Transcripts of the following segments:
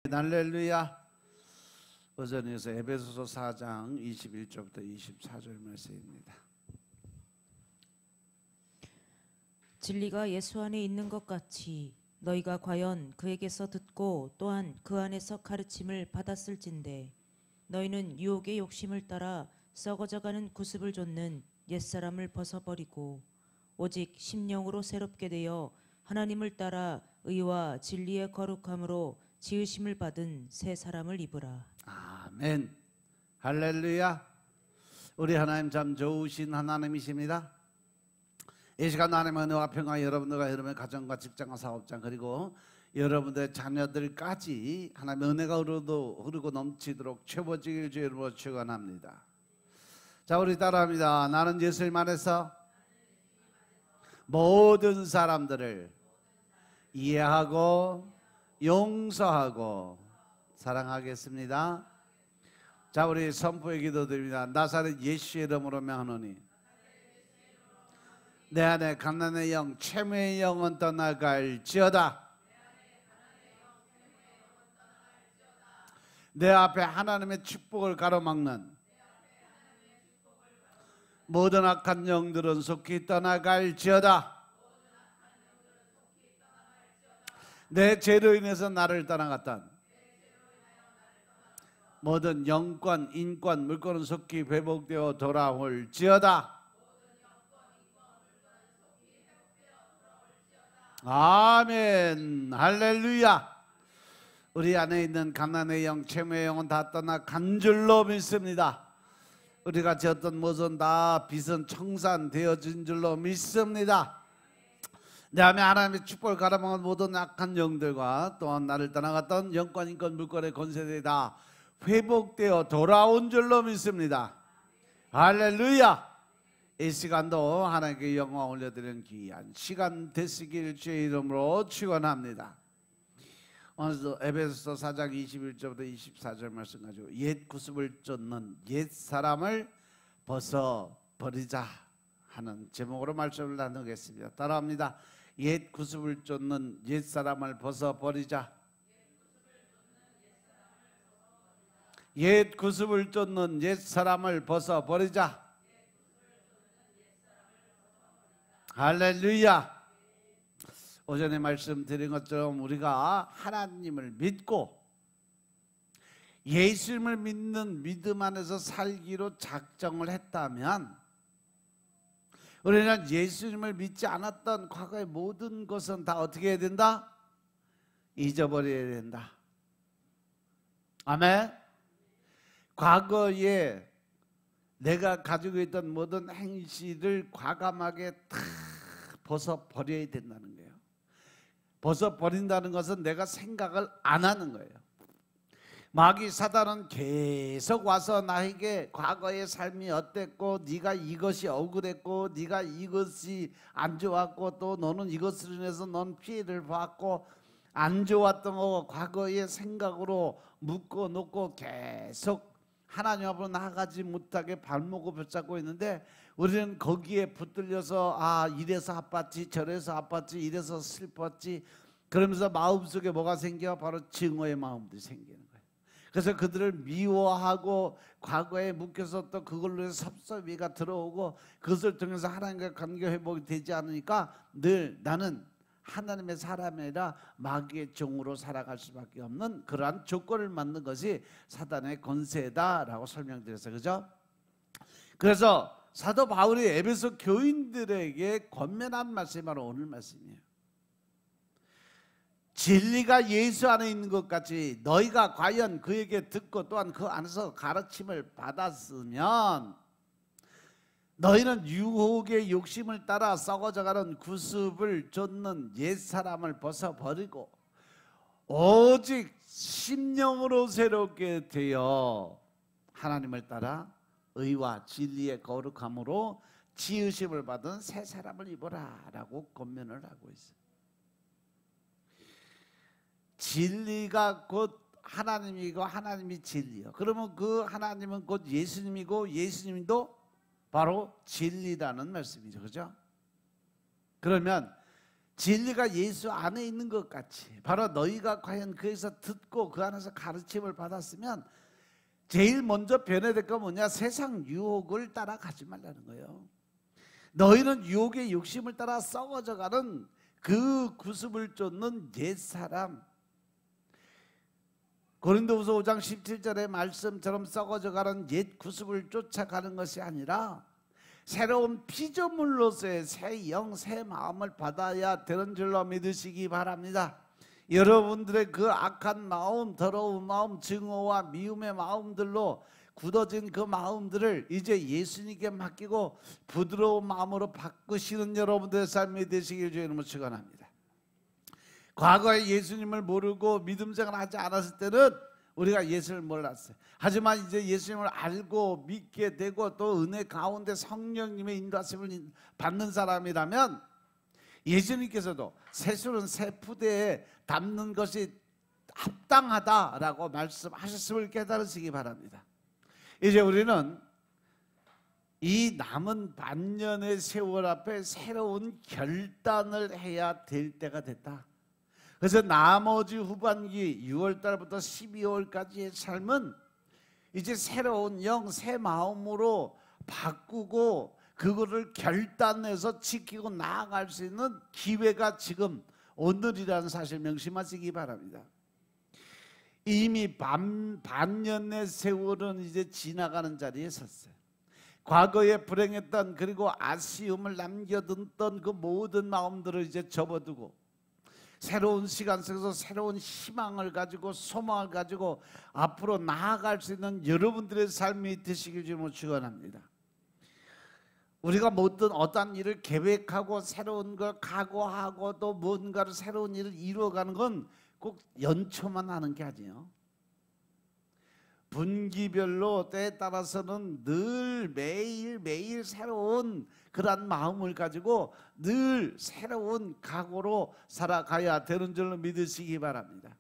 할렐루야. 어전에서 에베소서 4장 21절부터 24절 말씀입니다. 진리가 예수 안에 있는 것 같이 너희가 과연 그에게서 듣고 또한 그 안에서 가르침을 받았을진데 너희는 유혹의 욕심을 따라 썩어져가는 구습을 좇는 옛사람을 벗어버리고 오직 심령으로 새롭게 되어 하나님을 따라 의와 진리의 거룩함으로 지으심을 받은 새 사람을 입으라. 아멘. 할렐루야. 우리 하나님 참 좋으신 하나님이십니다. 이 시간 하나님의 은혜와 평화 여러분들과 여러분의 가정과 직장과 사업장 그리고 여러분들의 자녀들까지 하나님의 은혜가 흐르고 넘치도록 채워지길 주님으로 축원합니다. 자, 우리 따라합니다. 나는 예수님 안에서 모든 사람들을 이해하고 용서하고 사랑하겠습니다. 자, 우리 선포의 기도드립니다. 나사렛 예수의 이름으로 명하노니 내 안에 가난의 영, 채무의 영은 떠나갈지어다. 내 앞에 하나님의 축복을 가로막는 모든 악한 영들은 속히 떠나갈지어다. 내 죄로 인해서 나를 떠나갔던 모든 영권, 인권, 물권은 속히 회복되어 돌아올지어다. 아멘. 할렐루야. 우리 안에 있는 가난의 영, 채무의 영은 다 떠나간 줄로 믿습니다. 우리가 지었던 것은 다 빚은 청산되어진 줄로 믿습니다. 내 안에 하나님의 축복을 가로막은 모든 악한 영들과 또한 나를 떠나갔던 영권, 인권, 물권의 권세들이 다 회복되어 돌아온 줄로 믿습니다. 할렐루야. 이 시간도 하나님께 영광 올려드리는 귀한 시간 되시길 주의 이름으로 축원합니다. 오늘도 에베소서 4장 21절부터 24절 말씀 가지고 옛 구습을 쫓는 옛 사람을 벗어버리자 하는 제목으로 말씀을 나누겠습니다. 따라합니다. 옛 구습을 쫓는 옛 사람을 벗어버리자. 옛 구습을 쫓는 옛 사람을 벗어버리자. 할렐루야. 오전에 말씀드린 것처럼 우리가 하나님을 믿고 예수님을 믿는 믿음 안에서 살기로 작정을 했다면 우리는 예수님을 믿지 않았던 과거의 모든 것은 다 어떻게 해야 된다? 잊어버려야 된다. 아멘. 과거에 내가 가지고 있던 모든 행실을 과감하게 다 벗어버려야 된다는 거예요. 벗어버린다는 것은 내가 생각을 안 하는 거예요. 마귀 사단은 계속 와서 나에게 과거의 삶이 어땠고 네가 이것이 억울했고 네가 이것이 안 좋았고 또 너는 이것으로 인해서 넌 피해를 받고 안 좋았던 거 과거의 생각으로 묶어놓고 계속 하나님 앞으로 나아가지 못하게 발목을 붙잡고 있는데 우리는 거기에 붙들려서 아 이래서 아팠지 저래서 아팠지 이래서 슬펐지 그러면서 마음속에 뭐가 생겨? 바로 증오의 마음들이 생기는 거예요. 그래서 그들을 미워하고 과거에 묶여서 또 그걸로 해서 섭섭이가 들어오고 그것을 통해서 하나님과 관계 회복이 되지 않으니까 늘 나는 하나님의 사람이 아니라 마귀의 종으로 살아갈 수밖에 없는 그러한 조건을 만든 것이 사단의 권세다라고 설명드렸어요. 그죠? 그래서 사도 바울이 에베소 교인들에게 권면한 말씀이 바로 오늘 말씀이에요. 진리가 예수 안에 있는 것 같이 너희가 과연 그에게 듣고 또한 그 안에서 가르침을 받았으면 너희는 유혹의 욕심을 따라 썩어져가는 구습을 쫓는 옛사람을 벗어버리고 오직 심령으로 새롭게 되어 하나님을 따라 의와 진리의 거룩함으로 지으심을 받은 새 사람을 입어라 라고 권면을 하고 있어요. 진리가 곧 하나님이고 하나님이 진리요. 그러면 그 하나님은 곧 예수님이고 예수님도 바로 진리라는 말씀이죠. 그죠? 그러면 진리가 예수 안에 있는 것 같이 바로 너희가 과연 그에서 듣고 그 안에서 가르침을 받았으면 제일 먼저 변해야 될 건 뭐냐? 세상 유혹을 따라가지 말라는 거예요. 너희는 유혹의 욕심을 따라 썩어져가는 그 구습을 쫓는 옛사람, 고린도후서 5장 17절의 말씀처럼 썩어져가는 옛 구습을 쫓아가는 것이 아니라 새로운 피조물로서의 새 영, 새 마음을 받아야 되는 줄로 믿으시기 바랍니다. 여러분들의 그 악한 마음, 더러운 마음, 증오와 미움의 마음들로 굳어진 그 마음들을 이제 예수님께 맡기고 부드러운 마음으로 바꾸시는 여러분들의 삶이 되시길 주의 이름으로 축원합니다. 과거에 예수님을 모르고 믿음 생활하지 않았을 때는 우리가 예수를 몰랐어요. 하지만 이제 예수님을 알고 믿게 되고 또 은혜 가운데 성령님의 인도하심을 받는 사람이라면 예수님께서도 새술은 새 푸대에 담는 것이 합당하다라고 말씀하셨음을 깨달으시기 바랍니다. 이제 우리는 이 남은 반년의 세월 앞에 새로운 결단을 해야 될 때가 됐다. 그래서 나머지 후반기 6월달부터 12월까지의 삶은 이제 새로운 영, 새 마음으로 바꾸고 그거를 결단해서 지키고 나아갈 수 있는 기회가 지금 오늘이라는 사실 명심하시기 바랍니다. 이미 반년의 세월은 이제 지나가는 자리에 섰어요. 과거에 불행했던 그리고 아쉬움을 남겨뒀던 그 모든 마음들을 이제 접어두고 새로운 시간 속에서 새로운 희망을 가지고 소망을 가지고 앞으로 나아갈 수 있는 여러분들의 삶이 되시길 주님으로 축원합니다. 우리가 모든 어떤 일을 계획하고 새로운 걸 각오하고 또 뭔가를 새로운 일을 이루어가는 건 꼭 연초만 하는 게 아니에요. 분기별로 때에 따라서는 늘 매일 새로운 그런 마음을 가지고 늘 새로운 각오로 살아가야 되는 줄로 믿으시기 바랍니다.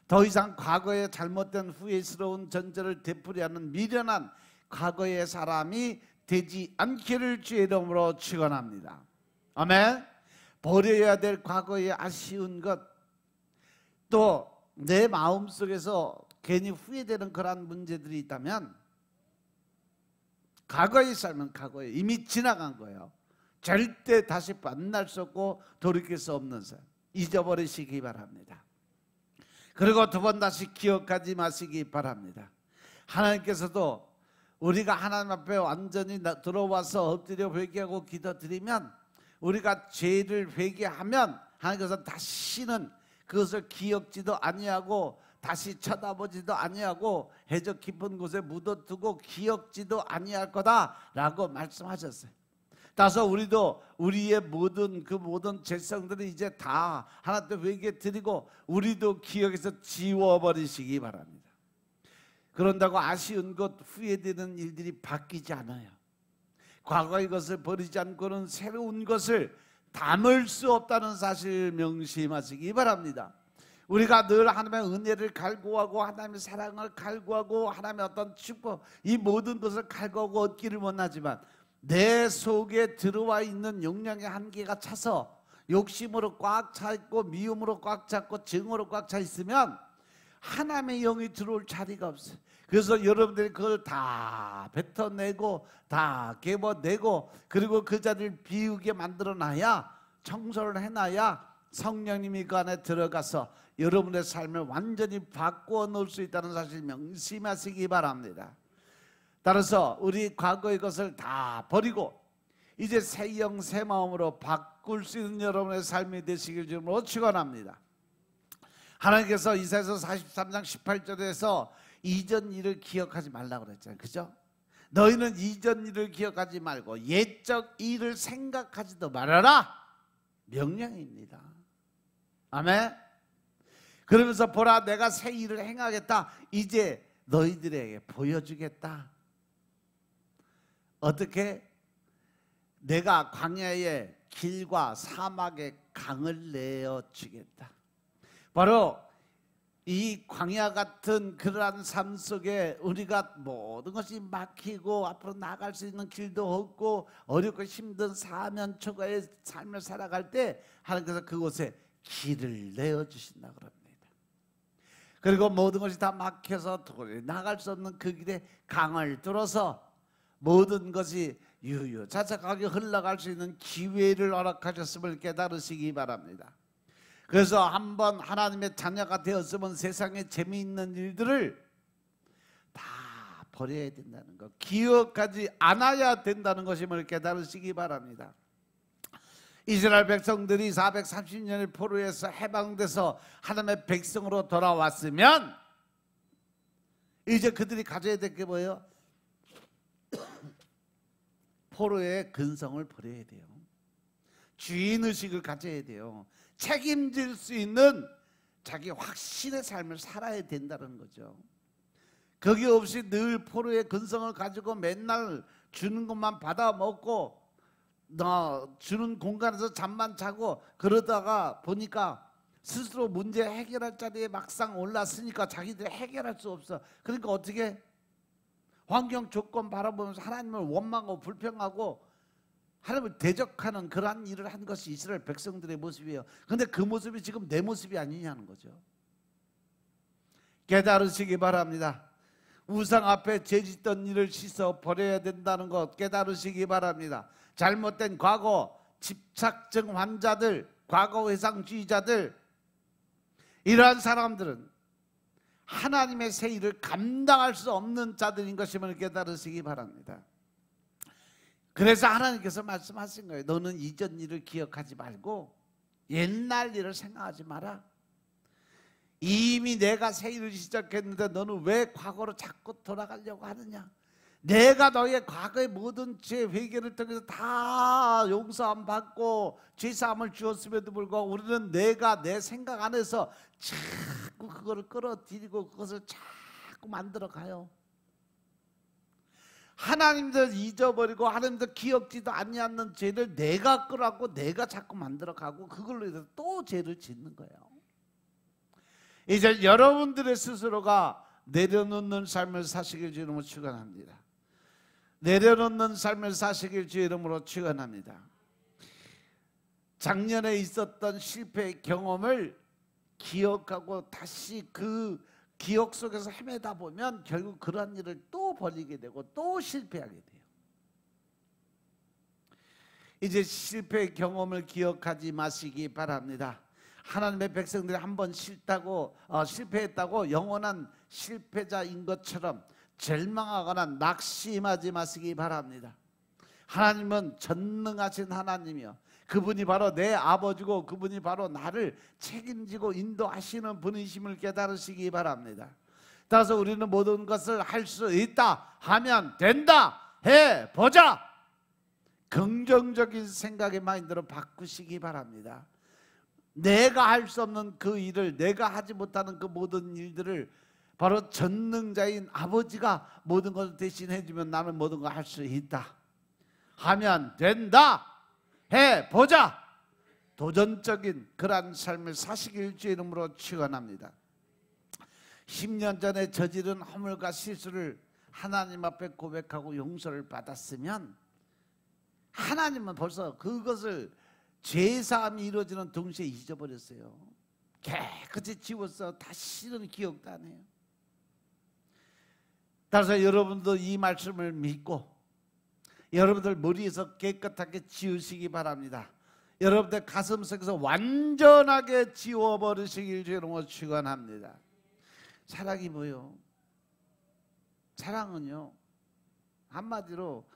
더 이상 과거의 잘못된 후회스러운 전제를 되풀이하는 미련한 과거의 사람이 되지 않기를 주의 이름으로 축원합니다. 아멘. 버려야 될 과거의 아쉬운 것, 또 내 마음속에서 괜히 후회되는 그런 문제들이 있다면 과거의 삶은 과거에 이미 지나간 거예요. 절대 다시 만날 수 없고 돌이킬 수 없는 삶, 잊어버리시기 바랍니다. 그리고 두 번 다시 기억하지 마시기 바랍니다. 하나님께서도 우리가 하나님 앞에 완전히 들어와서 엎드려 회개하고 기도드리면, 우리가 죄를 회개하면 하나님께서 다시는 그것을 기억지도 아니하고 다시 쳐다보지도 아니하고 해적 깊은 곳에 묻어두고 기억지도 아니할 거다라고 말씀하셨어요. 따라서 우리도 우리의 모든 죄성들을 이제 다 하나님 회개 드리고 우리도 기억에서 지워버리시기 바랍니다. 그런다고 아쉬운 것, 후회되는 일들이 바뀌지 않아요. 과거의 것을 버리지 않고는 새로운 것을 담을 수 없다는 사실 명심하시기 바랍니다. 우리가 늘 하나님의 은혜를 갈구하고 하나님의 사랑을 갈구하고 하나님의 어떤 축복, 이 모든 것을 갈구하고 얻기를 원하지만 내 속에 들어와 있는 용량의 한계가 차서 욕심으로 꽉 차 있고 미움으로 꽉 찼고 증오로 꽉 차 있으면 하나님의 영이 들어올 자리가 없어요. 그래서 여러분들이 그걸 다 뱉어내고 다 깨워내고 그리고 그 자리를 비우게 만들어놔야, 청소를 해놔야 성령님이 그 안에 들어가서 여러분의 삶을 완전히 바꾸어 놓을 수 있다는 사실 명심하시기 바랍니다. 따라서 우리 과거의 것을 다 버리고 이제 새 영 새 마음으로 바꿀 수 있는 여러분의 삶이 되시길 주님으로 축원합니다. 하나님께서 이사야서 43장 18절에서 이전 일을 기억하지 말라고 그랬잖아요. 그죠? 너희는 이전 일을 기억하지 말고 옛적 일을 생각하지도 말아라, 명령입니다. 아멘. 그러면서 보라, 내가 새 일을 행하겠다, 이제 너희들에게 보여주겠다. 어떻게? 내가 광야의 길과 사막의 강을 내어주겠다. 바로 이 광야 같은 그러한 삶 속에 우리가 모든 것이 막히고 앞으로 나아갈 수 있는 길도 없고 어렵고 힘든 사면 초과의 삶을 살아갈 때 하나님께서 그곳에 길을 내어주신다 그럽니다. 그리고 모든 것이 다 막혀서 도저히 나갈 수 없는 그 길에 강을 뚫어서 모든 것이 유유자적하게 흘러갈 수 있는 기회를 허락하셨음을 깨달으시기 바랍니다. 그래서 한번 하나님의 자녀가 되었으면 세상에 재미있는 일들을 다 버려야 된다는 것, 기억하지 않아야 된다는 것임을 깨달으시기 바랍니다. 이스라엘 백성들이 430년의 포로에서 해방돼서 하나님의 백성으로 돌아왔으면 이제 그들이 가져야 될 게 뭐예요? 포로의 근성을 버려야 돼요. 주인의식을 가져야 돼요. 책임질 수 있는 자기 확신의 삶을 살아야 된다는 거죠. 거기 없이 늘 포로의 근성을 가지고 맨날 주는 것만 받아 먹고 주는 공간에서 잠만 자고 그러다가 보니까 스스로 문제 해결할 자리에 막상 올랐으니까 자기들이 해결할 수 없어. 그러니까 어떻게 환경 조건 바라보면서 하나님을 원망하고 불평하고 하나님을 대적하는 그러한 일을 한 것이 이스라엘 백성들의 모습이에요. 그런데 그 모습이 지금 내 모습이 아니냐는 거죠. 깨달으시기 바랍니다. 우상 앞에 죄짓던 일을 씻어 버려야 된다는 것 깨달으시기 바랍니다. 잘못된 과거 집착증 환자들, 과거 회상주의자들, 이러한 사람들은 하나님의 새 일을 감당할 수 없는 자들인 것임을 깨달으시기 바랍니다. 그래서 하나님께서 말씀하신 거예요. 너는 이전 일을 기억하지 말고 옛날 일을 생각하지 마라. 이미 내가 새 일을 시작했는데 너는 왜 과거로 자꾸 돌아가려고 하느냐. 내가 너의 과거의 모든 죄 회개를 통해서 다 용서함 받고 죄사함을 주었음에도 불구하고 우리는 내가 내 생각 안에서 자꾸 그거를 끌어들이고 그것을 자꾸 만들어 가요. 하나님도 잊어버리고 하나님도 기억지도 않는 죄를 내가 끌어안고 내가 자꾸 만들어 가고 그걸로 해서 또 죄를 짓는 거예요. 이제 여러분들의 스스로가 내려놓는 삶을 사시길 주 이름으로 축원합니다. 내려놓는 삶을 사시길 주 이름으로 축원합니다. 작년에 있었던 실패의 경험을 기억하고 다시 그 기억 속에서 헤매다 보면 결국 그러한 일을 또 벌이게 되고 또 실패하게 돼요. 이제 실패의 경험을 기억하지 마시기 바랍니다. 하나님의 백성들이 한번 실패했다고 영원한 실패자인 것처럼 절망하거나 낙심하지 마시기 바랍니다. 하나님은 전능하신 하나님이요, 그분이 바로 내 아버지고 그분이 바로 나를 책임지고 인도하시는 분이심을 깨달으시기 바랍니다. 따라서 우리는 모든 것을 할 수 있다 하면 된다 해보자. 긍정적인 생각의 마인드로 바꾸시기 바랍니다. 내가 할 수 없는 그 일을, 내가 하지 못하는 그 모든 일들을 바로 전능자인 아버지가 모든 것을 대신해 주면 나는 모든 걸 할 수 있다 하면 된다 해보자. 도전적인 그러한 삶을 사시길 주 이름으로 축원합니다. 10년 전에 저지른 허물과 실수를 하나님 앞에 고백하고 용서를 받았으면 하나님은 벌써 그것을 죄사함이 이루어지는 동시에 잊어버렸어요. 깨끗이 지웠어. 다시는 기억도 안 해요. 따라서 여러분도 이 말씀을 믿고 여러분들 머리에서 깨끗하게 지우시기 바랍니다. 여러분들 가슴속에서 완전하게 지워버리시길 주로 축원합니다. 사랑이 뭐요? 사랑은요, 한마디로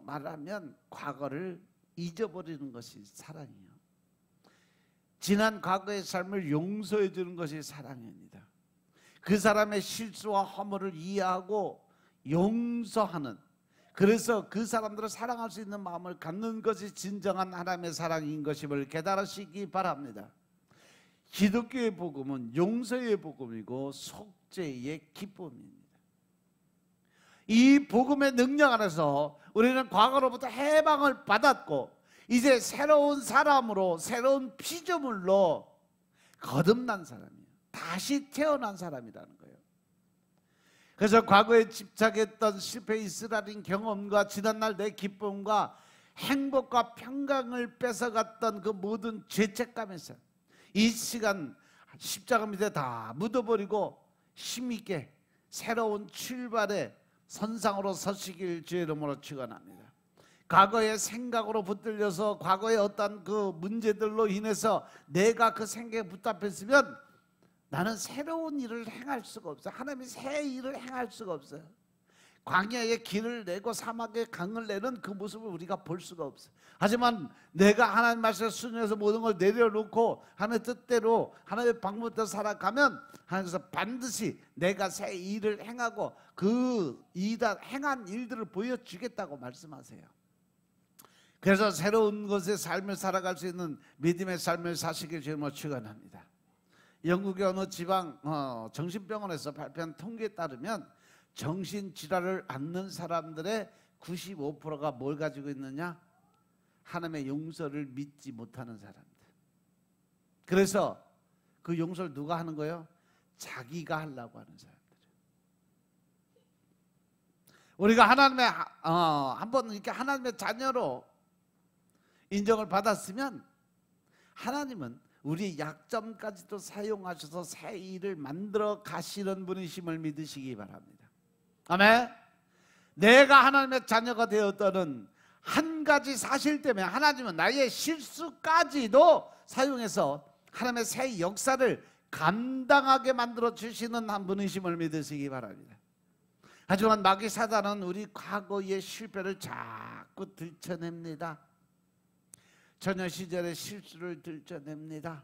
말하면 과거를 잊어버리는 것이 사랑이에요. 지난 과거의 삶을 용서해 주는 것이 사랑입니다. 그 사람의 실수와 허물을 이해하고 용서하는, 그래서 그 사람들을 사랑할 수 있는 마음을 갖는 것이 진정한 하나님의 사랑인 것임을 깨달으시기 바랍니다. 기독교의 복음은 용서의 복음이고 속죄의 기쁨입니다. 이 복음의 능력 안에서 우리는 과거로부터 해방을 받았고 이제 새로운 사람으로, 새로운 피조물로 거듭난 사람이에요. 다시 태어난 사람이라는 거예요. 그래서 과거에 집착했던 실패 이스라엘인 경험과 지난날 내 기쁨과 행복과 평강을 뺏어갔던 그 모든 죄책감에서 이 시간 십자가 밑에 다 묻어버리고 힘있게 새로운 출발의 선상으로 서시길 주의 이름으로 축원합니다. 과거의 생각으로 붙들려서 과거의 어떤 그 문제들로 인해서 내가 그 생각에 붙잡혔으면 나는 새로운 일을 행할 수가 없어요. 하나님이 새 일을 행할 수가 없어요. 광야에 길을 내고 사막에 강을 내는 그 모습을 우리가 볼 수가 없어요. 하지만 내가 하나님 말씀에 순종해서 모든 걸 내려놓고 하나님의 뜻대로 하나님의 방법대로 살아가면 하나님께서 반드시 내가 새 일을 행하고 그 행한 일들을 보여주겠다고 말씀하세요. 그래서 새로운 것의 삶을 살아갈 수 있는 믿음의 삶을 사시길 주님으로 축원합니다. 영국의 어느 지방 정신병원에서 발표한 통계에 따르면 정신질환을 앓는 사람들의 95%가 뭘 가지고 있느냐? 하나님의 용서를 믿지 못하는 사람들. 그래서 그 용서를 누가 하는 거예요? 자기가 하려고 하는 사람들. 우리가 하나님의 한번 이렇게 하나님의 자녀로 인정을 받았으면 하나님은 우리의 약점까지도 사용하셔서 새 일을 만들어 가시는 분이심을 믿으시기 바랍니다. 아멘. 내가 하나님의 자녀가 되었다는 한 가지 사실 때문에 하나님은 나의 실수까지도 사용해서 하나님의 새 역사를 감당하게 만들어 주시는 한 분이심을 믿으시기 바랍니다. 하지만 마귀 사단은 우리 과거의 실패를 자꾸 들춰냅니다. 처녀 시절의 실수를 들춰냅니다.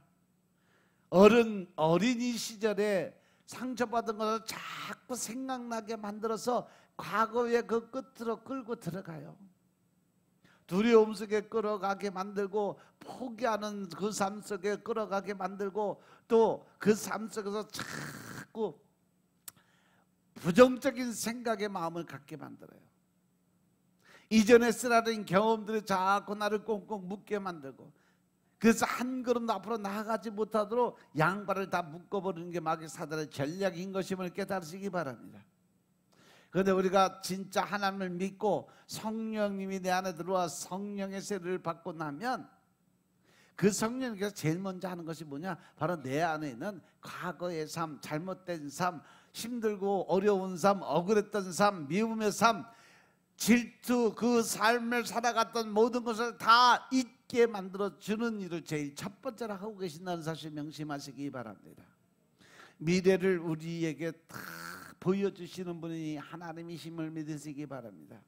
어린이 시절에 상처받은 것을 자꾸 생각나게 만들어서 과거의 그 끝으로 끌고 들어가요. 두려움 속에 끌어가게 만들고 포기하는 그 삶 속에 끌어가게 만들고 또 그 삶 속에서 자꾸 부정적인 생각의 마음을 갖게 만들어요. 이전에 쓰라린 경험들이 자꾸 나를 꽁꽁 묶게 만들고 그래서 한 걸음도 앞으로 나아가지 못하도록 양발을 다 묶어버리는 게 마귀 사단의 전략인 것임을 깨달으시기 바랍니다. 그런데 우리가 진짜 하나님을 믿고 성령님이 내 안에 들어와 성령의 세례를 받고 나면 그 성령님께서 제일 먼저 하는 것이 뭐냐? 바로 내 안에 있는 과거의 삶, 잘못된 삶, 힘들고 어려운 삶, 억울했던 삶, 미움의 삶, 질투, 그 삶을 살아갔던 모든 것을 다 잊게 만들어주는 일을 제일 첫 번째로 하고 계신다는 사실 명심하시기 바랍니다. 미래를 우리에게 다 보여주시는 분이 하나님이심을 믿으시기 바랍니다.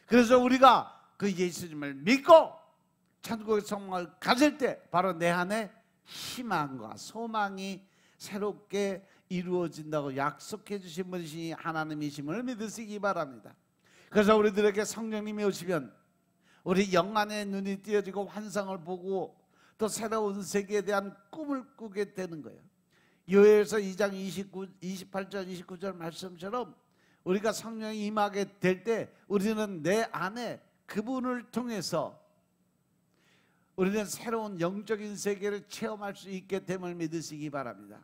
그래서 우리가 그 예수님을 믿고 천국의 소망을 가질 때 바로 내 안에 희망과 소망이 새롭게 이루어진다고 약속해 주신 분이 하나님이심을 믿으시기 바랍니다. 그래서 우리들에게 성령님이 오시면 우리 영안의 눈이 띄어지고 환상을 보고 또 새로운 세계에 대한 꿈을 꾸게 되는 거예요. 요엘서 2장 28절 29절 말씀처럼 우리가 성령이 임하게 될 때 우리는 내 안에 그분을 통해서 우리는 새로운 영적인 세계를 체험할 수 있게 됨을 믿으시기 바랍니다.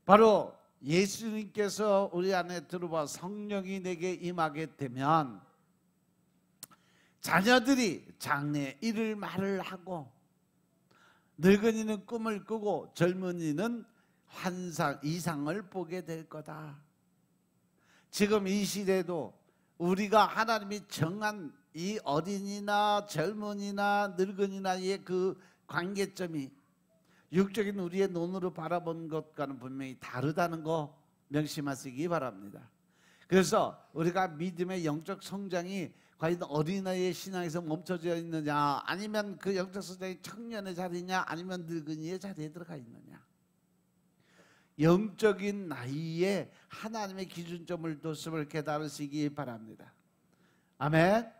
바로 예수님께서 우리 안에 들어와 성령이 내게 임하게 되면 자녀들이 장래 이를 말을 하고 늙은이는 꿈을 꾸고 젊은이는 환상 이상을 보게 될 거다. 지금 이 시대도 우리가 하나님이 정한 이 어린이나 젊은이나 늙은이나의 그 관계점이 육적인 우리의 눈으로 바라본 것과는 분명히 다르다는 거 명심하시기 바랍니다. 그래서 우리가 믿음의 영적 성장이 과연 어린아이의 신앙에서 멈춰져 있느냐, 아니면 그 영적 성장이 청년의 자리냐, 아니면 늙은이의 자리에 들어가 있느냐, 영적인 나이에 하나님의 기준점을 뒀음을 깨달으시기 바랍니다. 아멘.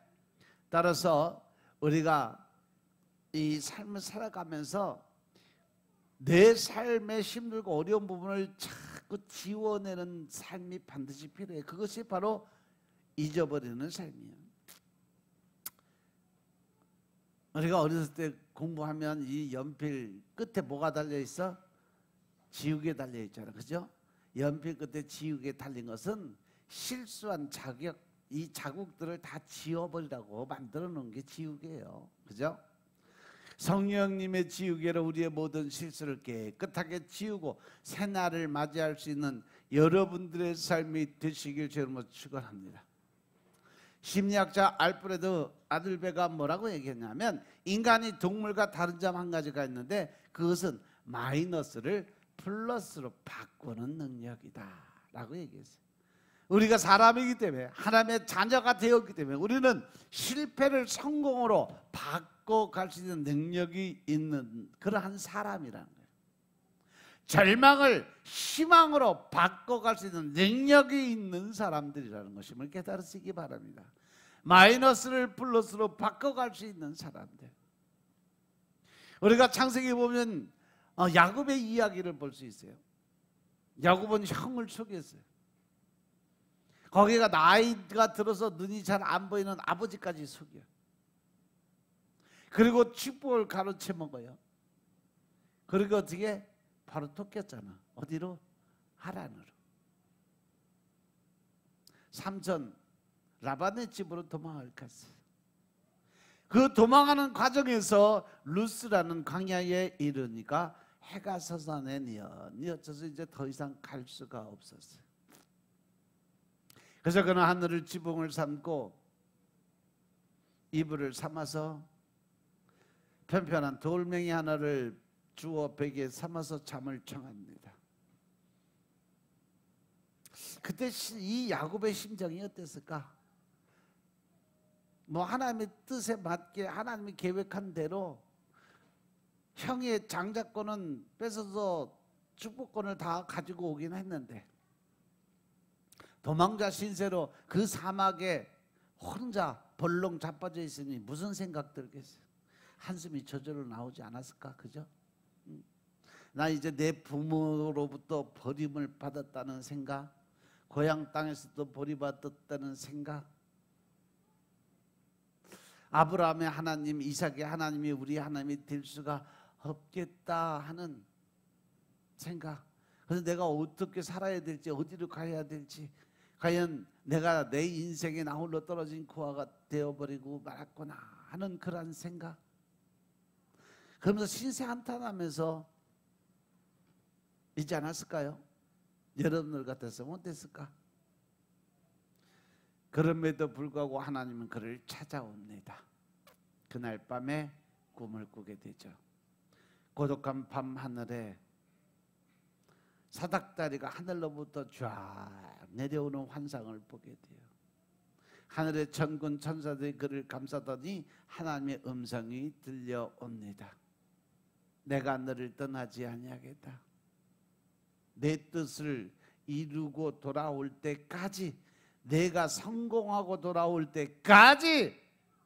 따라서 우리가 이 삶을 살아가면서 내 삶의 힘들고 어려운 부분을 자꾸 지워내는 삶이 반드시 필요해. 그것이 바로 잊어버리는 삶이에요. 우리가 어렸을 때 공부하면 이 연필 끝에 뭐가 달려 있어? 지우개 달려 있잖아, 그죠? 연필 끝에 지우개 달린 것은 실수한 이 자국들을 다 지워버리라고 만들어 놓은 게 지우개예요, 그죠? 성령님의 지우개로 우리의 모든 실수를 깨끗하게 지우고 새날을 맞이할 수 있는 여러분들의 삶이 되시길 주님으로 축원합니다. 심리학자 알프레드 아들베가 뭐라고 얘기했냐면, 인간이 동물과 다른 점 한 가지가 있는데 그것은 마이너스를 플러스로 바꾸는 능력이다 라고 얘기했어요. 우리가 사람이기 때문에, 하나님의 자녀가 되었기 때문에 우리는 실패를 성공으로 바꿔갈 수 있는 능력이 있는 그러한 사람이라는 거예요. 절망을 희망으로 바꿔갈 수 있는 능력이 있는 사람들이라는 것임을 깨달으시기 바랍니다. 마이너스를 플러스로 바꿔갈 수 있는 사람들. 우리가 창세기 보면 야곱의 이야기를 볼 수 있어요. 야곱은 형을 속였어요. 거기가 나이가 들어서 눈이 잘 안 보이는 아버지까지 속여. 그리고 축복을 가로채 먹어요. 그리고 어떻게? 바로 토꼈잖아. 어디로? 하란으로. 삼촌 라반의 집으로 도망을 갔어요. 그 도망하는 과정에서 루스라는 광야에 이르니까 해가 서산에 뉘어져서 이제 더 이상 갈 수가 없었어요. 그래서 그는 하늘을 지붕을 삼고 이불을 삼아서 편편한 돌멩이 하나를 주워 베개에 삼아서 잠을 청합니다. 그때 이 야곱의 심정이 어땠을까? 뭐 하나님의 뜻에 맞게 하나님이 계획한 대로 형의 장자권은 뺏어서 축복권을 다 가지고 오긴 했는데, 도망자 신세로 그 사막에 혼자 벌렁 자빠져 있으니 무슨 생각 들겠어요? 한숨이 저절로 나오지 않았을까? 그죠? 나 이제 내 부모로부터 버림을 받았다는 생각, 고향 땅에서도 버림받았다는 생각, 아브라함의 하나님, 이삭의 하나님이 우리 하나님이 될 수가 없겠다 하는 생각. 그래서 내가 어떻게 살아야 될지, 어디로 가야 될지, 과연 내가 내 인생에 나 홀로 떨어진 고아가 되어버리고 말았구나 하는 그런 생각. 그러면서 신세 한탄하면서 있지 않았을까요? 여러분들 같았으면 어땠을까? 그럼에도 불구하고 하나님은 그를 찾아옵니다. 그날 밤에 꿈을 꾸게 되죠. 고독한 밤 하늘에 사닥다리가 하늘로부터 쫙 내려오는 환상을 보게 돼요. 하늘의 천군 천사들이 그를 감싸더니 하나님의 음성이 들려옵니다. 내가 너를 떠나지 아니하겠다. 내 뜻을 이루고 돌아올 때까지, 내가 성공하고 돌아올 때까지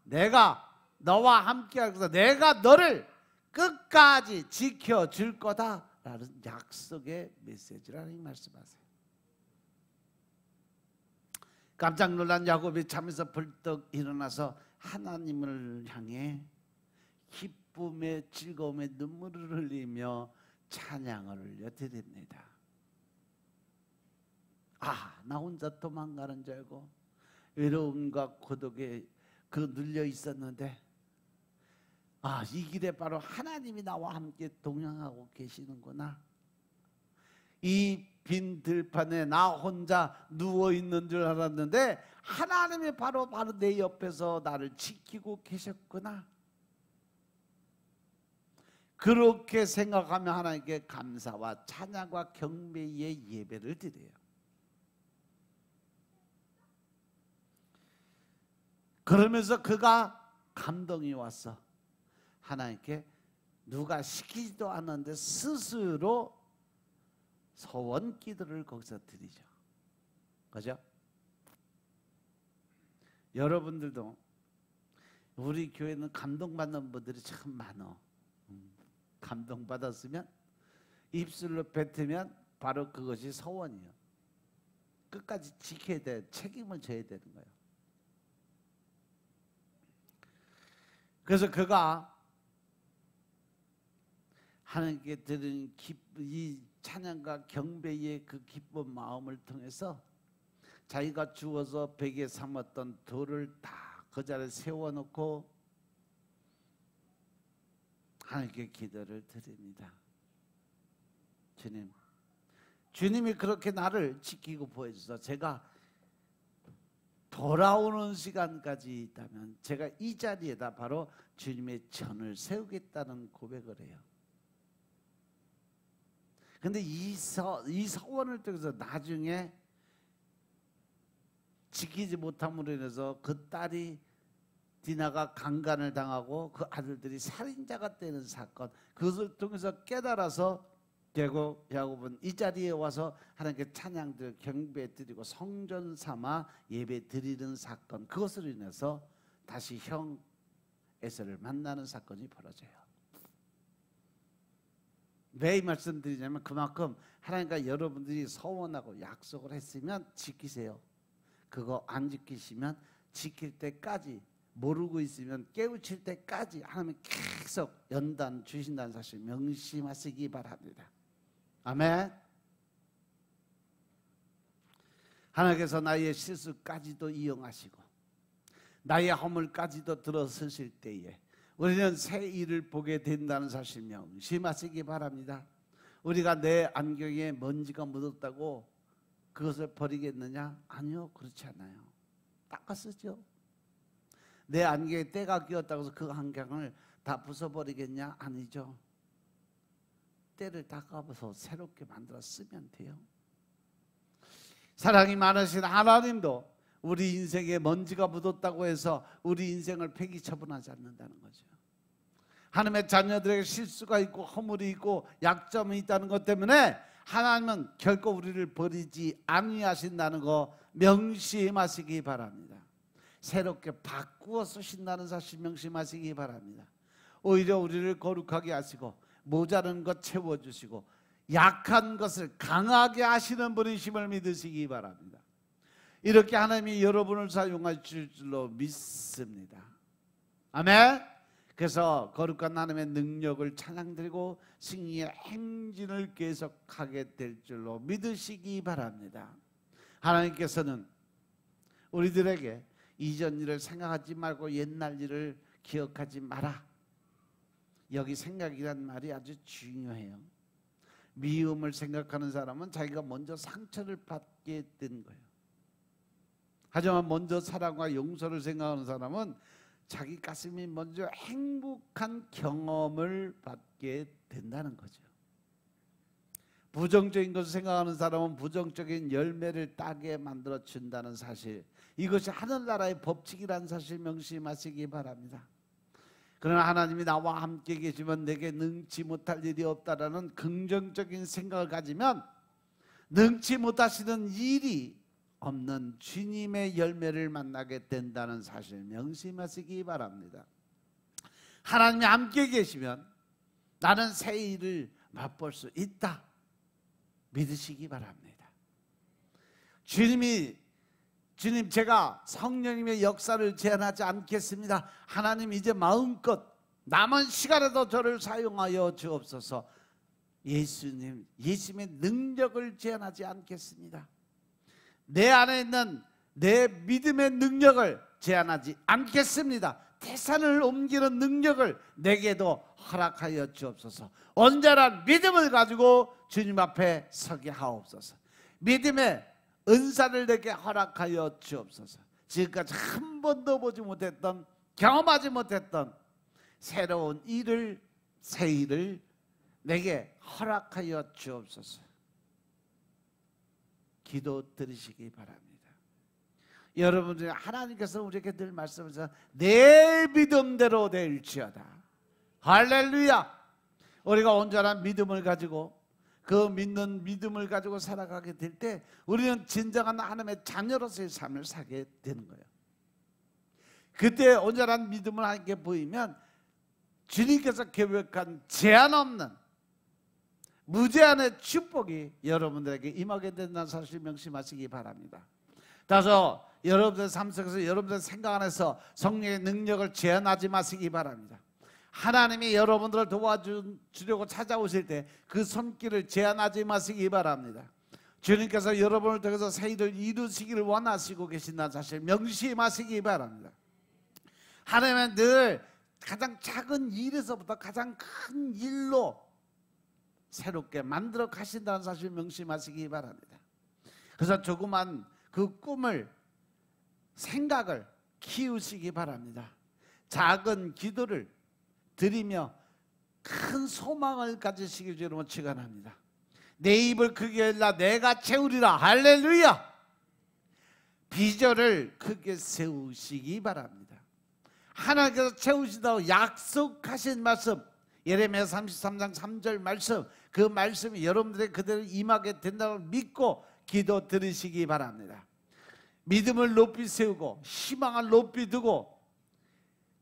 내가 너와 함께하면서 내가 너를 끝까지 지켜줄 거다라는 약속의 메시지라는 말씀하세요. 깜짝 놀란 야곱이 잠에서 벌떡 일어나서 하나님을 향해 기쁨의 즐거움의 눈물을 흘리며 찬양을 드립니다. 나 혼자 도망가는 줄 알고 외로움과 고독에 눌려 있었는데, 이 길에 바로 하나님이 나와 함께 동행하고 계시는구나. 이 빈 들판에 나 혼자 누워 있는 줄 알았는데 하나님이 바로 내 옆에서 나를 지키고 계셨구나. 그렇게 생각하며 하나님께 감사와 찬양과 경배의 예배를 드려요. 그러면서 그가 감동이 왔어. 하나님께 누가 시키지도 않았는데 스스로 소원 기도를 거기서 드리죠. 그죠? 여러분들도 우리 교회는 감동받는 분들이 참 많어. 감동받았으면 입술로 뱉으면 바로 그것이 소원이에요. 끝까지 지켜야 돼. 책임을 져야 되는 거예요. 그래서 그가 하나님께 드린 이 찬양과 경배의 그 기쁜 마음을 통해서 자기가 주워서 베개 삼았던 돌을 다 그 자리에 세워놓고 하나님께 기도를 드립니다. 주님이 그렇게 나를 지키고 보여주셔서 제가 돌아오는 시간까지 있다면 제가 이 자리에다 바로 주님의 전을 세우겠다는 고백을 해요. 근데 이 서원을 통해서 나중에 지키지 못함으로 인해서 그 딸이 디나가 강간을 당하고 그 아들들이 살인자가 되는 사건, 그것을 통해서 깨달아서 결국 야곱은 이 자리에 와서 하나님께 찬양들 경배 드리고 성전 삼아 예배 드리는 사건, 그것으로 인해서 다시 형 에서를 만나는 사건이 벌어져요. 왜 이 말씀 드리냐면 그만큼 하나님과 여러분들이 서원하고 약속을 했으면 지키세요. 그거 안 지키시면 지킬 때까지, 모르고 있으면 깨우칠 때까지 하나님이 계속 연단 주신다는 사실 명심하시기 바랍니다. 아멘. 하나님께서 나의 실수까지도 이용하시고 나의 허물까지도 들어서실 때에 우리는 새 일을 보게 된다는 사실 명심하시기 바랍니다. 우리가 내 안경에 먼지가 묻었다고 그것을 버리겠느냐? 아니요, 그렇지 않아요. 닦아 쓰죠. 내 안경에 때가 끼었다고 해서 그 안경을 다 부숴버리겠냐? 아니죠. 때를 닦아서 새롭게 만들어 쓰면 돼요. 사랑이 많으신 하나님도 우리 인생에 먼지가 묻었다고 해서 우리 인생을 폐기 처분하지 않는다는 거죠. 하나님의 자녀들에게 실수가 있고 허물이 있고 약점이 있다는 것 때문에 하나님은 결코 우리를 버리지 아니하신다는 거 명심하시기 바랍니다. 새롭게 바꾸어 쓰신다는 사실 명심하시기 바랍니다. 오히려 우리를 거룩하게 하시고 모자란 것 채워주시고 약한 것을 강하게 하시는 분이심을 믿으시기 바랍니다. 이렇게 하나님이 여러분을 사용하실 줄로 믿습니다. 아멘. 그래서 거룩한 하나님의 능력을 찬양드리고 승리의 행진을 계속하게 될 줄로 믿으시기 바랍니다. 하나님께서는 우리들에게 이전 일을 생각하지 말고 옛날 일을 기억하지 마라. 여기 생각이란 말이 아주 중요해요. 미움을 생각하는 사람은 자기가 먼저 상처를 받게 된 거예요. 하지만 먼저 사랑과 용서를 생각하는 사람은 자기 가슴이 먼저 행복한 경험을 받게 된다는 거죠. 부정적인 것을 생각하는 사람은 부정적인 열매를 따게 만들어 준다는 사실, 이것이 하늘나라의 법칙이라는 사실 명심하시기 바랍니다. 그러나 하나님이 나와 함께 계시면 내게 능치 못할 일이 없다라는 긍정적인 생각을 가지면 능치 못하시는 일이 없는 주님의 열매를 만나게 된다는 사실 명심하시기 바랍니다. 하나님이 함께 계시면 나는 새 일을 맛볼 수 있다 믿으시기 바랍니다. 주님 제가 성령님의 역사를 제한하지 않겠습니다. 하나님 이제 마음껏 남은 시간에도 저를 사용하여 주옵소서. 예수님의 능력을 제한하지 않겠습니다. 내 안에 있는 내 믿음의 능력을 제한하지 않겠습니다. 태산을 옮기는 능력을 내게도 허락하여 주옵소서. 온전한 믿음을 가지고 주님 앞에 서게 하옵소서. 믿음의 은사를 내게 허락하여 주옵소서. 지금까지 한 번도 보지 못했던, 경험하지 못했던 새로운 일을, 새 일을 내게 허락하여 주옵소서. 기도 드리시기 바랍니다. 여러분들이 하나님께서 우리에게 늘 말씀하셔서 내 믿음대로 될지어다. 할렐루야. 우리가 온전한 믿음을 가지고 그 믿는 믿음을 가지고 살아가게 될 때 우리는 진정한 하나님의 자녀로서의 삶을 살게 되는 거예요. 그때 온전한 믿음을 하나님께 보이면 주님께서 계획한 제한 없는 무제한의 축복이 여러분들에게 임하게 된다는 사실 명심하시기 바랍니다. 따라서 여러분들 삶 속에서 여러분들 생각 안에서 성령의 능력을 제한하지 마시기 바랍니다. 하나님이 여러분들을 도와주려고 찾아오실 때 그 손길을 제한하지 마시기 바랍니다. 주님께서 여러분을 통해서 새 일을 이루시기를 원하시고 계신다는 사실 명심하시기 바랍니다. 하나님은 늘 가장 작은 일에서부터 가장 큰 일로 새롭게 만들어 가신다는 사실 명심하시기 바랍니다. 그래서 조그만 그 꿈을, 생각을 키우시기 바랍니다. 작은 기도를 드리며 큰 소망을 가지시길 주로 축원합니다. 내 입을 크게 열라 내가 채우리라. 할렐루야. 비전을 크게 세우시기 바랍니다. 하나님께서 채우시다고 약속하신 말씀, 예레미야 33장 3절 말씀, 그 말씀이 여러분들의 그대로 임하게 된다고 믿고 기도 드리시기 바랍니다. 믿음을 높이 세우고 희망을 높이 두고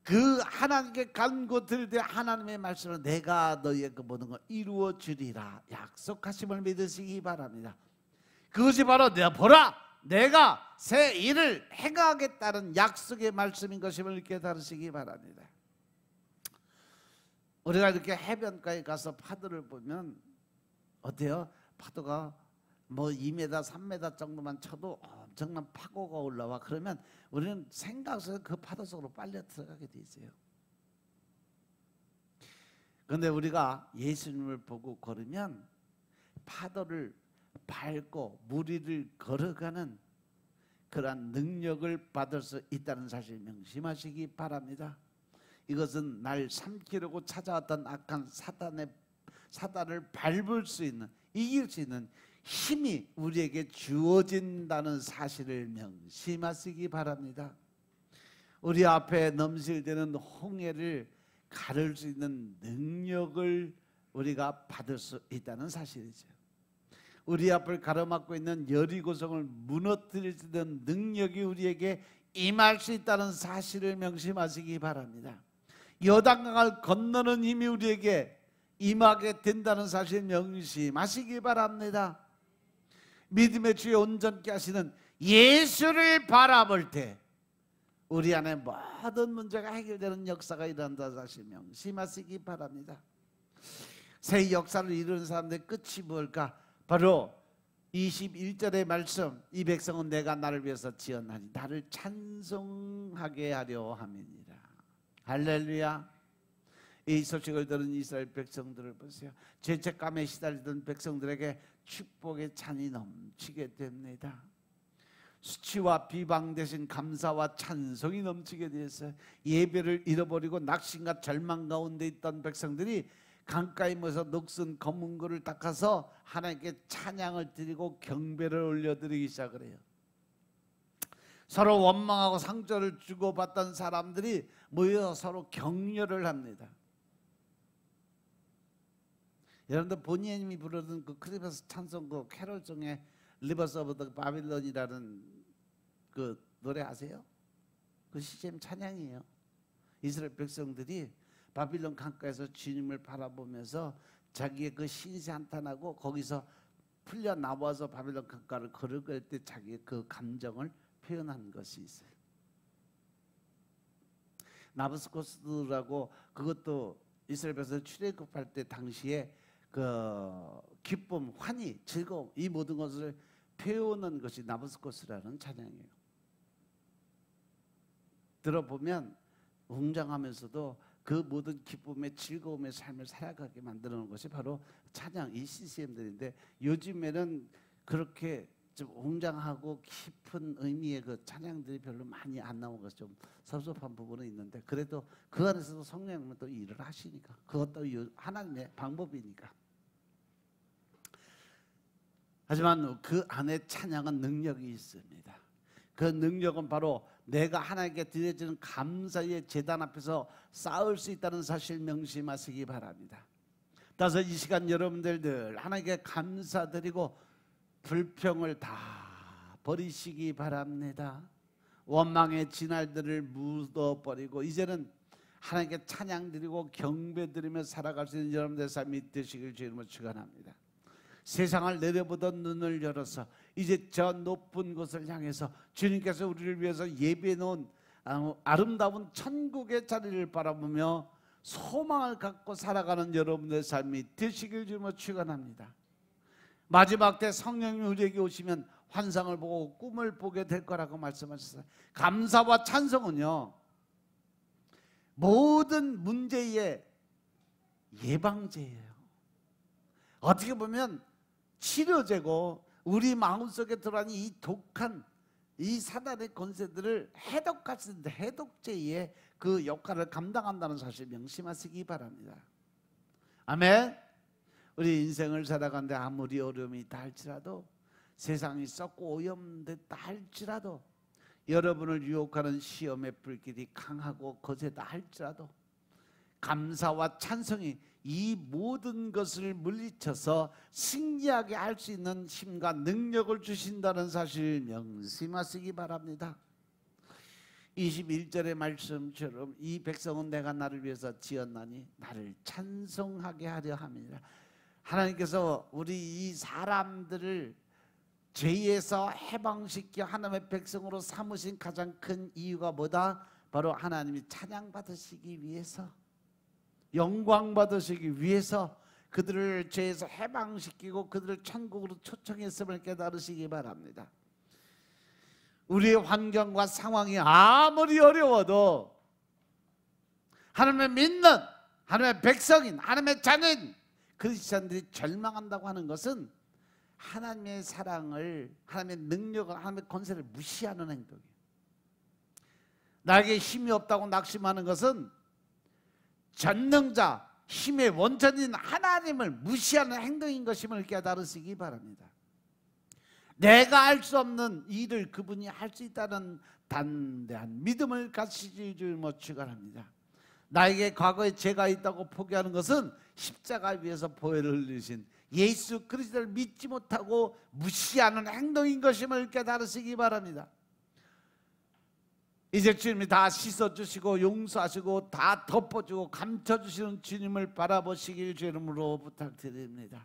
그 하나님께 간구 드릴 때 하나님의 말씀을 내가 너희의 그 모든 걸 이루어 주리라 약속하심을 믿으시기 바랍니다. 그것이 바로 내가 보라 내가 새 일을 행하겠다는 약속의 말씀인 것임을 깨달으시기 바랍니다. 우리가 이렇게 해변가에 가서 파도를 보면 어때요? 파도가 뭐 2m, 3m 정도만 쳐도 엄청난 파고가 올라와. 그러면 우리는 생각 속에 그 파도 속으로 빨려 들어가게 돼 있어요. 그런데 우리가 예수님을 보고 걸으면 파도를 밟고 물 위를 걸어가는 그러한 능력을 받을 수 있다는 사실 명심하시기 바랍니다. 이것은 날 삼키려고 찾아왔던 악한 사단을 밟을 수 있는, 이길 수 있는 힘이 우리에게 주어진다는 사실을 명심하시기 바랍니다. 우리 앞에 넘실대는 홍해를 가를 수 있는 능력을 우리가 받을 수 있다는 사실이죠. 우리 앞을 가로막고 있는 여리고성을 무너뜨릴 수 있는 능력이 우리에게 임할 수 있다는 사실을 명심하시기 바랍니다. 요단강을 건너는 힘이 우리에게 임하게 된다는 사실 명심하시기 바랍니다. 믿음의 주에 온전케 하시는 예수를 바라볼 때 우리 안에 모든 문제가 해결되는 역사가 일어난다는 사실 명심하시기 바랍니다. 새 역사를 이루는 사람들의 끝이 뭘까? 바로 21절의 말씀, 이 백성은 내가 나를 위해서 지었나니 나를 찬송하게 하려 함이니라. 할렐루야. 이 소식을 들은 이스라엘 백성들을 보세요. 죄책감에 시달리던 백성들에게 축복의 찬이 넘치게 됩니다. 수치와 비방 대신 감사와 찬송이 넘치게 되었어요. 예배를 잃어버리고 낙심과 절망 가운데 있던 백성들이 강가에 모여서 녹슨 검은 고를 닦아서 하나님께 찬양을 드리고 경배를 올려드리기 시작을 해요. 서로 원망하고 상처를 주고받던 사람들이 모여 서로 격려를 합니다. 여러분들 본인이 부르는 그 크리스마스 찬송곡 캐롤 중에 리버스 오브 더 바빌론이라는 그 노래 아세요? 그 CCM 찬양이에요. 이스라엘 백성들이 바빌론 강가에서 주님을 바라보면서 자기의 그 신세 한탄하고 거기서 풀려 나와서 바빌론 강가를 걸어갈 때 자기의 그 감정을 표현한 것이 있어요. 나부스코스라고 그것도 이스라엘 백성들 출애굽할 때 당시에 그 기쁨, 환희, 즐거움 이 모든 것을 표현한 것이 나부스코스라는 찬양이에요. 들어보면 웅장하면서도 그 모든 기쁨의 즐거움의 삶을 살아가게 만드는 것이 바로 찬양, 이 CCM들인데 요즘에는 그렇게 좀 웅장하고 깊은 의미의 그 찬양들이 별로 많이 안 나온 것이 좀 섭섭한 부분은 있는데 그래도 그 안에서도 성령님은 또 일을 하시니까 그것도 하나님의 방법이니까. 하지만 그 안에 찬양은 능력이 있습니다. 그 능력은 바로 내가 하나님께 드려지는 감사의 제단 앞에서 쌓을 수 있다는 사실 명심하시기 바랍니다. 따라서 이 시간 여러분들 늘 하나님께 감사드리고 불평을 다 버리시기 바랍니다. 원망의 진알들을 묻어버리고 이제는 하나님께 찬양드리고 경배드리며 살아갈 수 있는 여러분들의 삶이 되시길 주님으로 축원합니다. 세상을 내려보던 눈을 열어서 이제 저 높은 곳을 향해서 주님께서 우리를 위해서 예비해 놓은 아름다운 천국의 자리를 바라보며 소망을 갖고 살아가는 여러분의 삶이 되시길 주님으로 축원합니다. 마지막 때 성령이 우리에게 오시면 환상을 보고 꿈을 보게 될 거라고 말씀하셨어요. 감사와 찬송은요, 모든 문제의 예방제예요. 어떻게 보면 치료제고, 우리 마음속에 들어가는 이 독한 이 사단의 권세들을 해독할 수 있는 해독제의 그 역할을 감당한다는 사실 명심하시기 바랍니다. 아멘. 우리 인생을 살아가는데 아무리 어려움이 있다 할지라도, 세상이 썩고 오염됐다 할지라도, 여러분을 유혹하는 시험의 불길이 강하고 거세다 할지라도, 감사와 찬송이 이 모든 것을 물리쳐서 승리하게 할 수 있는 힘과 능력을 주신다는 사실 명심하시기 바랍니다. 21절의 말씀처럼 이 백성은 내가 나를 위해서 지었나니 나를 찬송하게 하려 함이라. 하나님께서 우리 이 사람들을 죄에서 해방시켜 하나님의 백성으로 삼으신 가장 큰 이유가 뭐다? 바로 하나님이 찬양 받으시기 위해서, 영광 받으시기 위해서 그들을 죄에서 해방시키고 그들을 천국으로 초청했음을 깨달으시기 바랍니다. 우리의 환경과 상황이 아무리 어려워도 하나님을 믿는 하나님의 백성인, 하나님의 자녀인 그리스도인들이 절망한다고 하는 것은 하나님의 사랑을, 하나님의 능력을, 하나님의 권세를 무시하는 행동이에요. 나에게 힘이 없다고 낙심하는 것은 전능자, 힘의 원천인 하나님을 무시하는 행동인 것임을 깨달으시기 바랍니다. 내가 할 수 없는 일을 그분이 할 수 있다는 담대한 믿음을 가지실 줄 축원합니다. 나에게 과거에 죄가 있다고 포기하는 것은 십자가 위에서 보혈을 흘리신 예수 그리스도를 믿지 못하고 무시하는 행동인 것임을 깨달으시기 바랍니다. 이제 주님이 다 씻어주시고 용서하시고 다 덮어주고 감춰주시는 주님을 바라보시길 주 이름으로 부탁드립니다.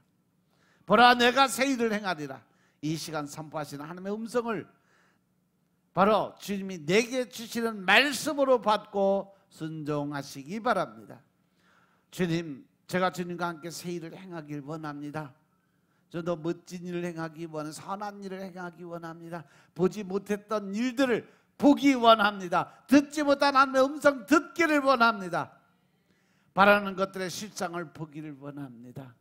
보라, 내가 새 일을 행하리라. 이 시간 선포하시는 하나님의 음성을 바로 주님이 내게 주시는 말씀으로 받고 순종하시기 바랍니다. 주님, 제가 주님과 함께 새 일을 행하길 원합니다. 저도 멋진 일을 행하기 원합니다. 선한 일을 행하기 원합니다. 보지 못했던 일들을 보기 원합니다. 듣지 못한 하나님의 음성 듣기를 원합니다. 바라는 것들의 실상을 보기를 원합니다.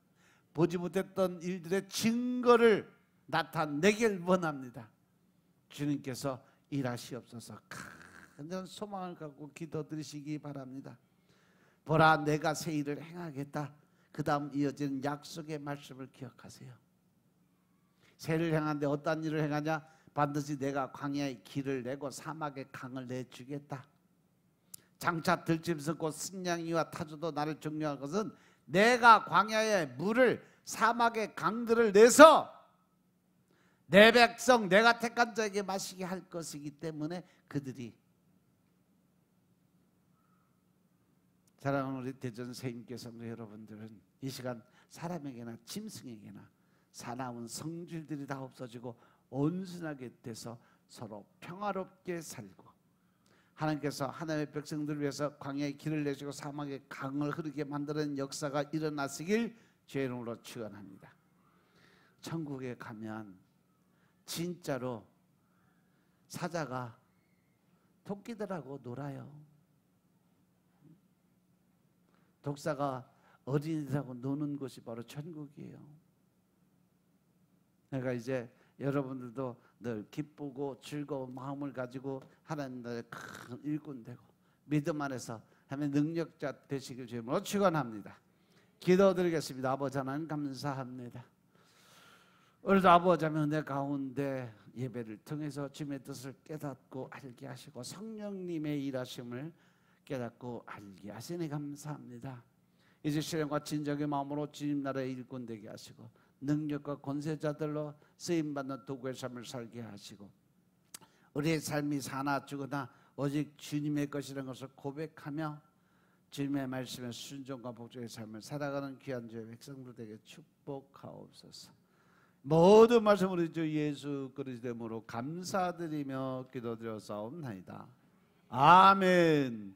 보지 못했던 일들의 증거를 나타내길 원합니다. 주님께서 일하시옵소서. 큰 소망을 갖고 기도드리시기 바랍니다. 보라, 내가 새 일을 행하겠다. 그 다음 이어지는 약속의 말씀을 기억하세요. 새 일을 행하는데 어떤 일을 행하냐? 반드시 내가 광야의 길을 내고 사막의 강을 내주겠다. 장차 들짐승고 승냥이와 타조도 나를 경외할 것은 내가 광야의 물을, 사막의 강들을 내서 내 백성, 내가 택한 자에게 마시게 할 것이기 때문에 그들이. 사랑하는 우리 대전 세임교성도 여러분들은 이 시간 사람에게나 짐승에게나 사나운 성질들이 다 없어지고 온순하게 돼서 서로 평화롭게 살고, 하나님께서 하나님의 백성들을 위해서 광야의 길을 내시고 사막의 강을 흐르게 만드는 역사가 일어나시길 주의 이름으로 축원합니다. 천국에 가면 진짜로 사자가 토끼들하고 놀아요. 독사가 어린이들하고 노는 곳이 바로 천국이에요. 내가 이제 여러분들도 늘 기쁘고 즐거운 마음을 가지고 하나님 나라의 큰 일꾼 되고 믿음 안에서 하나님의 능력자 되시길 주님으로 축원합니다. 기도드리겠습니다. 아버지 하나님 감사합니다. 오늘도 아버지 하나님 은혜 가운데 예배를 통해서 주님의 뜻을 깨닫고 알게 하시고 성령님의 일하심을 깨닫고 알게 하시니 감사합니다. 이제 신령과 진정의 마음으로 주님 나라의 일꾼 되게 하시고 능력과 권세자들로 쓰임받는 도구의 삶을 살게 하시고 우리의 삶이 사나 죽으나 오직 주님의 것이라는 것을 고백하며 주님의 말씀에 순종과 복종의 삶을 살아가는 귀한 주의 백성들 되게 축복하옵소서. 모든 말씀 우리 주 예수 그리스도 이름으로 감사드리며 기도드렸사옵나이다. 아멘.